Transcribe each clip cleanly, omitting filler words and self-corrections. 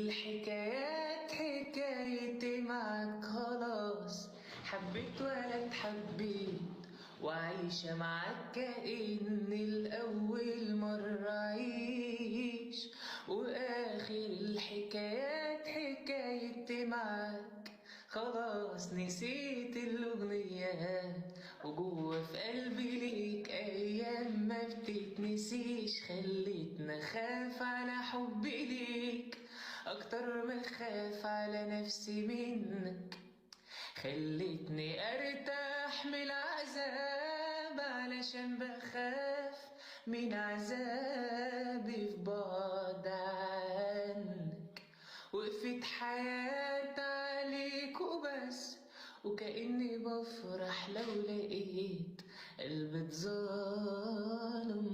الحكايات حكايتي معاك خلاص، حبيت ولا اتحبيت وعايشة معاك كأن الأول مرة أعيش، وآخر الحكايات حكايتي معاك خلاص نسيت الأغنيات، وجوه في قلبي ليك أيام ما بتتنسيش، خليتني أخاف على حبي ليك أكتر ما أخاف على نفسي منك، خليتني أرتاح من العذاب علشان بخاف من عذابي في بعد عنك، وقفت حياتي عليك وبس، وكأني بفرح لو لقيت قلبي اتظالم.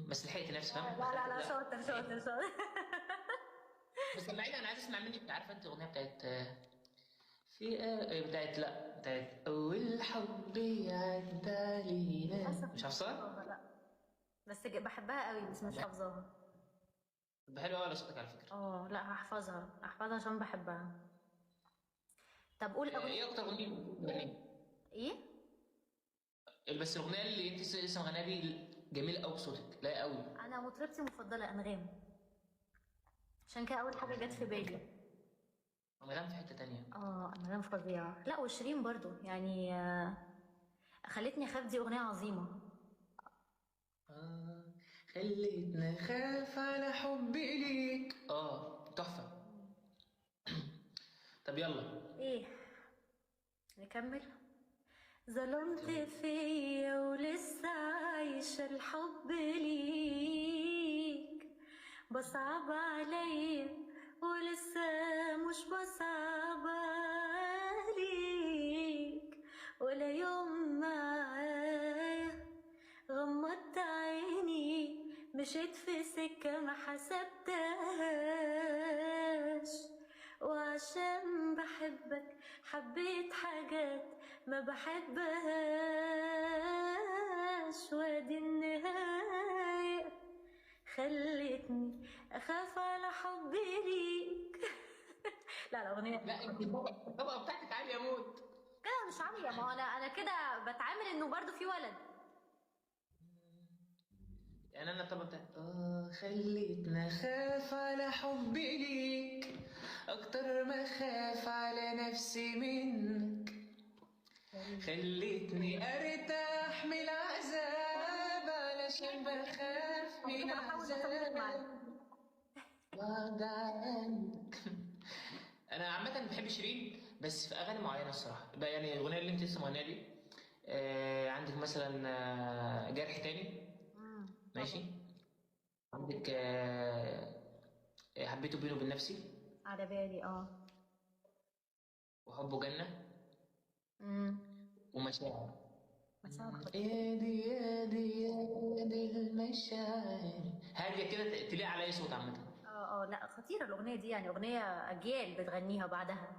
بس لحقت نفسي، فاهم؟ لا لا لا، شاطر شاطر شاطر. بس سمعيني، انا عايز اسمع منك. انت عارفه انت الاغنيه بتاعت بتاعت، لا بتاعت اول حب يعدى علينا، للأسف مش مش حافظها؟ حافظاها، لا. بس بحبها قوي، بس مش حافظاها. بحب قوي على صوتك على فكره. اه لا، هحفظها هحفظها عشان بحبها. طب قول ايه أغنية. اكتر اغنيه بتغنيها؟ ايه؟ بس الاغنيه اللي انت لسه مغنيها دي جميله قوي بصوتك، لا قوي. أنا مطربتي المفضلة أنغام، عشان كده أول حاجة جت في بالي. انغام في حته تانية. اه أنغام فظيعة، لا وشيرين برضو يعني خلتني أخاف، دي أغنية عظيمة. آه خليتني اخاف على حبي ليك، تحفه. طب يلا. ايه؟ نكمل. ظلمت فيا ولسه عايشة الحب ليك، بصعب عليا ولسه مش بصعب عليك، ولا يوم معايا غمضت عيني مشيت في سكة ما حسبتهاش، وعشان بحبك حبيت حاجات ما بحبهاش، وادي النهاية خلتني أخاف على حبي ليك. لا لا، أغنية لا انت خطيرة. الطبقه بتاعتك عاليه موت. كده مش عالية، ما هو أنا كده بتعامل إنه برضو في ولد. يعني انا الطبقه بتاعت خليتني اخاف على حبي ليك اكتر ما اخاف على نفسي منك، خليتني ارتاح من العذاب علشان بخاف على من فكرة بحاول أصمم معاك. عذاب بعد عنك. انا عامه بحب شيرين بس في اغاني معينه الصراحه بقى، يعني الاغنيه اللي انت لسه مغنيها دي، عندك مثلا جرح تاني، ماشي، طبعا. عندك حبيته بينه وبين نفسي، على بالي اه. وحبه جنة، امم ومشاعر. مشاعر خطيرة. يا دي يا دي يا دي المشاعر هادية كده تليق على أي صوت عامة. اه اه، لا خطيرة الأغنية دي، يعني أغنية أجيال بتغنيها بعدها.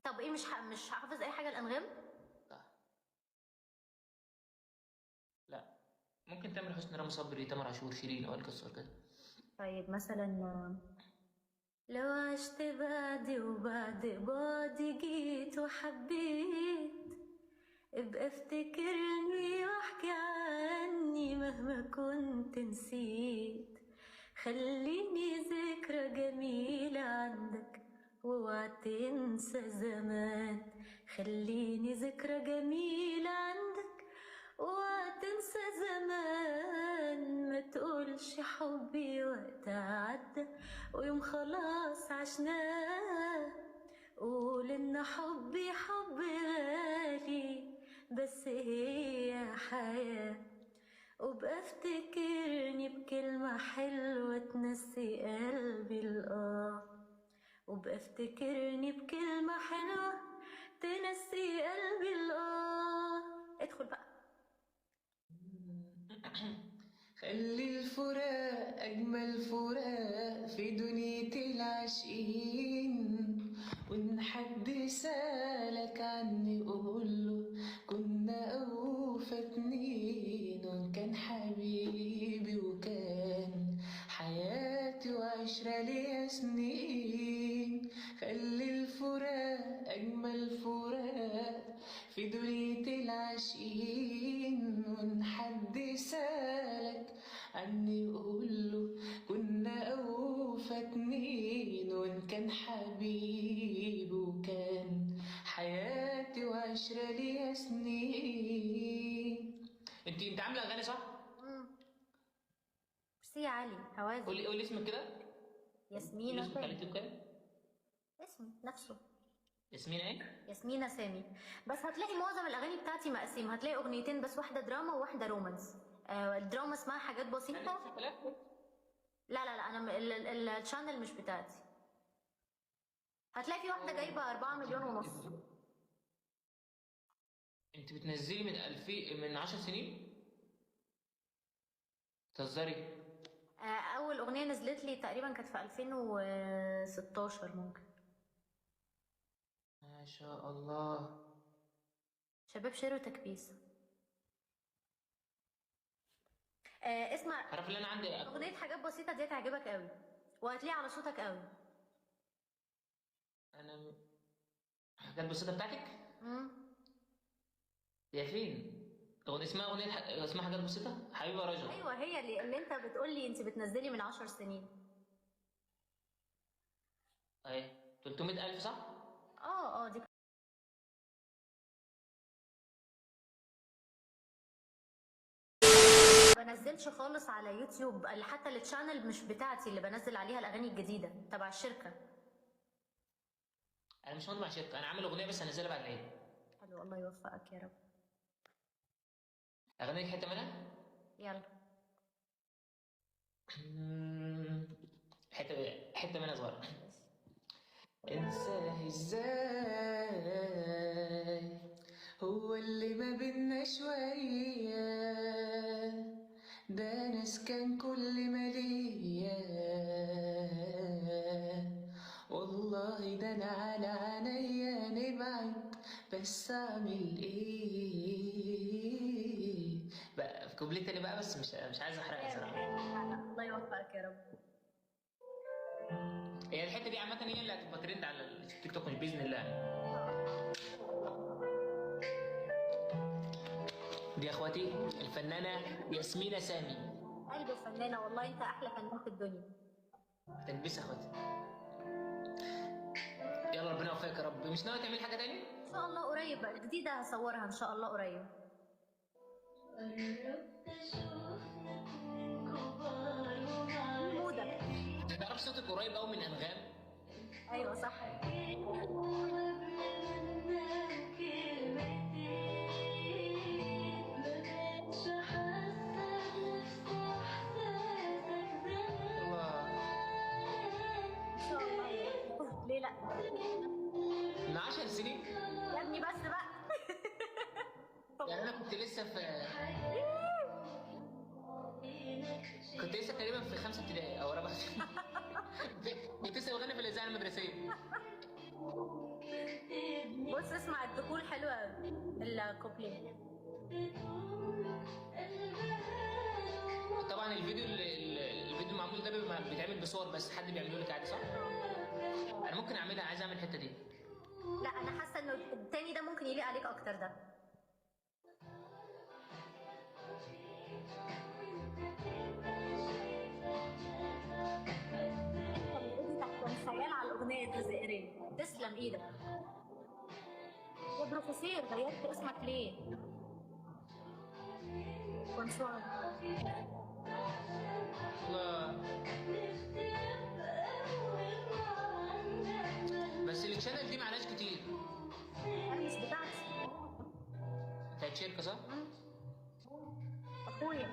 طب ايه، مش حافظ أي حاجة لأنغام؟ صح. لا، ممكن تامر حسني، رامي صبري، تامر عاشور، شيرين، أو القصة كده. طيب مثلا لو عشت بعدي وبعد بعدي جيت وحبيت، ابقى افتكرني واحكي عني مهما كنت نسيت، خليني ذكرى جميلة عندك واوعى تنسى زمان، خليني ذكرى جميلة عندك واوعى تنسى زمان، ما تقولش حبي وقت عدى ويوم خلاص عشناه، قول ان حبي حب غالي بس هي حياة، وبقى افتكرني بكلمة حلوة تنسي قلبي وبقى افتكرني بكلمة حلوة تنسي قلبي ادخل بقى. خلي الفراق أجمل فراق في دنيا العاشقين، وإن حد سألك عني قوله كنا أوفى اتنين، وإن كان حبيبي وكان حياتي وعشرة في دنيا العاشقين، وإن حد سألك عني قوله كنا أوفى اتنين، وإن كان حبيبي وكان حياتي وعشرة ليا سنين. انت عامله اغاني صح؟ مم. ميرسي يا علي حوازن. قولي اسمك كده. قولي ياسمينة اسمك على سامي. اليوتيوب كده. اسمي نفسه ياسمين ايه؟ ياسمينة سامي. بس هتلاقي معظم الاغاني بتاعتي مقسيم، هتلاقي اغنيتين بس، واحده دراما وواحده رومانس. الدراما اسمها حاجات يعني بسيطه. نفس الكلام؟ لا لا لا، انا الشانل مش بتاعتي. هتلاقي في واحده جايبه 4 مليون ونص. انت بتنزلي من 10 سنين؟ تهزري؟ اول اغنيه نزلت لي تقريبا كانت في 2016 ممكن. ما شاء الله. شباب شير وتكبيس. اسمع عارف اللي انا عندي؟ اغنيه حاجات بسيطه دي هتعجبك قوي، وهتلاقي على صوتك قوي. انا حاجات بسيطه بتاعتك؟ مم. يا فين؟ اسمها حاجات بسيطه حبيبي يا رجل. ايوه هي اللي انت بتقولي انت بتنزلي من 10 سنين. اهي 300,000 صح؟ دي ما بنزلش خالص على يوتيوب، حتى التشانل مش بتاعتي اللي بنزل عليها الاغاني الجديده، تبع الشركه. انا مش مهندس مع شركه، انا عامل اغنيه بس هنزلها بعد العيد. حلو، الله يوفقك يا رب. اغنيك حته منها؟ يلا. حته منها صغيره. انساه ازاي هو اللي ما بينا شوية، ده ناس كان كل ما ليا، والله ده انا على عينيا نبعد، بس اعمل ايه بقى؟ في كوبليه تاني بقى بس مش عايز احرقها صراحة. الله يوفقك يا رب. هي الحتة دي عامة هي اللي هتبقى ترند على التيك توك بإذن الله. دي يا اخواتي الفنانة ياسمينة سامي. قلب الفنانه، والله انت احلى فنان في الدنيا. تلبس يا اخواتي. يلا ربنا يوفقك يا رب. مش ناوي تعمل حاجة تاني؟ ان شاء الله قريب بقى جديده هصورها ان شاء الله قريب. مودك. تعرف صوتك قريب قوي من انغام. ايوه صح. الله. ان شاء الله. ليه لا؟ من 10 سنين. يا ابني بس بقى. يعني انا كنت لسه تقريبا في 5 ابتدائي او 4. كنت لسه بغني في الاذاعه المدرسيه. بص اسمع الدخول حلو قوي الكوبليه. طبعا الفيديو المعمول ده بيتعمل بصور بس، حد بيعمله لك عادي صح؟ انا ممكن اعملها، عايز اعمل الحته دي. لا انا حاسه انه التاني ده ممكن يليق عليك اكتر ده. خيال على الاغنيه دي زئرين. تسلم ايدك يا بروفيسور. غيرت اسمك ليه؟ كونسوار. الله. بس الشانل دي معناش كتير. انا مش بتاعتي. بتاعت شركه صح؟ اخويا.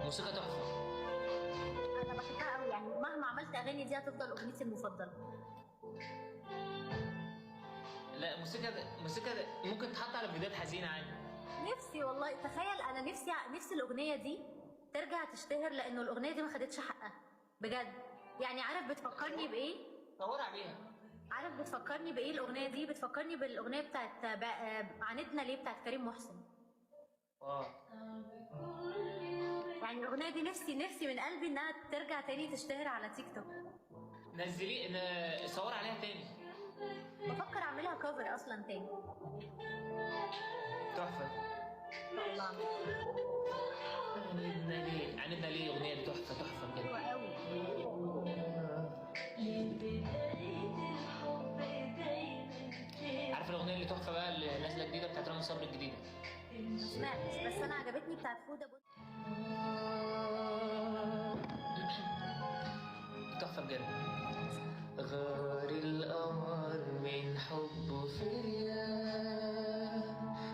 موسيقى تحفه. انا بحبها قوي، يعني مهما عملت اغاني دي هتفضل اغنيتي المفضله. لا موسيقى ممكن تحط على فيديوهات حزينه عادي. نفسي والله، تخيل انا نفسي الاغنيه دي ترجع تشتهر، لانه الاغنيه دي ما خدتش حقها بجد. يعني عارف بتفكرني بايه؟ دور عليها. عارف بتفكرني بايه الاغنيه دي؟ بتفكرني بالاغنيه بتاعت عاندنا ليه بتاعت كريم محسن. يعني الاغنيه دي نفسي من قلبي انها ترجع تاني تشتهر على تيك توك. نزلي صور عليها تاني. بفكر اعملها كفر اصلا تاني. تحفه. ان شاء الله. عندنا ليه اغنيه دي تحفه تحفه بجد. حلوه قوي. عارف الاغنيه اللي تحفه بقى اللي نازله جديده بتاعت رامي صبري الجديده؟ ما سمعتش بس انا عجبتني بتاعت فوده تحفه بجد. غار القمر من حبه فريان،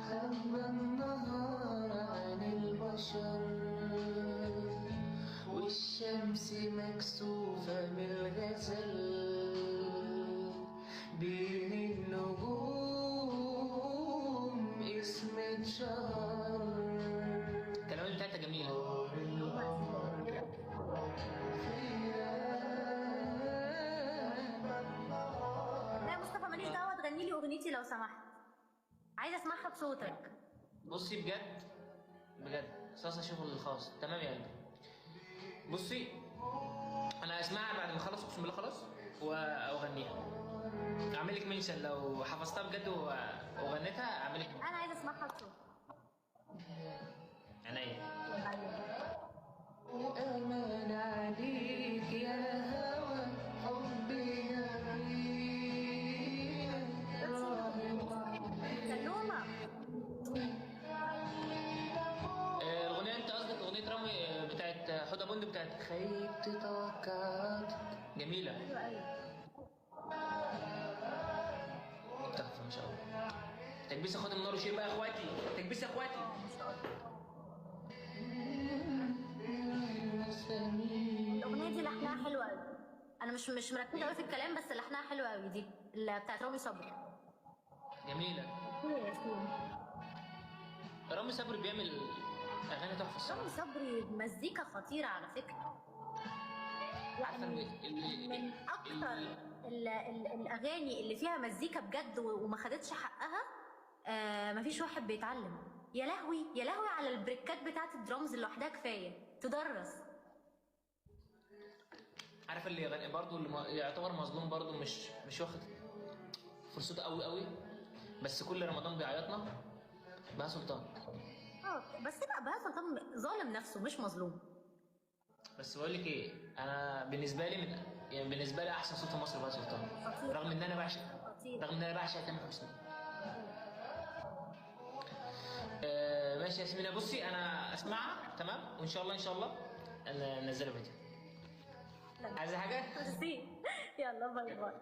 خبى النهار عن البشر، والشمس مكسوفة من الغزل بين النجوم اسم شهر. الكلمات بتاعتها جميلة. لا مصطفى ماليش دعوه تغني لي اغنيتي لو سمحت، عايزه اسمعها بصوتك. بصي بجد بجد صاصة شغل الخاص تمام يا قلبي. بصي انا اسمعها بعد ما اخلص اقسم بالله خلاص واغنيها. اعمل لك منشن لو حفظتها بجد وغنيتها اعمل لك. انا عايزه اسمعها بصوتك. عينيا. ايوه. امان عليك يا هوى حبي سلومه. الاغنيه انت قصدك اغنيه رامي بتاعت حوده بندق بتاعت خيبت توقعاتك. جميله. ايوه ايوه. تحفه ما شاء الله. تكبيس اخواتي من نار وشير بقى يا اخواتي. تكبيس يا اخواتي. الاغنيه دي لحنها حلو قوي. انا مش مركزه قوي في الكلام بس لحنها حلو قوي دي اللي بتاعت رامي صبري. جميله. ايه يا سيدي. رامي صبري بيعمل اغاني تحفه الصراحه. رامي صبري مزيكا خطيره على فكره. عارفه من اكتر الاغاني اللي فيها مزيكا بجد وما خدتش حقها. مفيش واحد بيتعلم. يا لهوي يا لهوي على البريكات بتاعت الدرامز لوحدها كفايه تدرس. عارفه اللي غني برضه اللي يعتبر مظلوم برضه مش واخد فرصته قوي قوي بس كل رمضان بيعيطنا. بهاء سلطان. بس لا بهاء سلطان ظالم نفسه مش مظلوم. بس بقول لك ايه انا بالنسبه لي احسن صوت في مصر بهاء سلطان. رغم ان انا بعشق تامر حسني. ماشي يا ياسمينة. بصي انا اسمعها تمام وان شاء الله ننزلها فيديو. عايزه حاجه؟ يلا باي باي.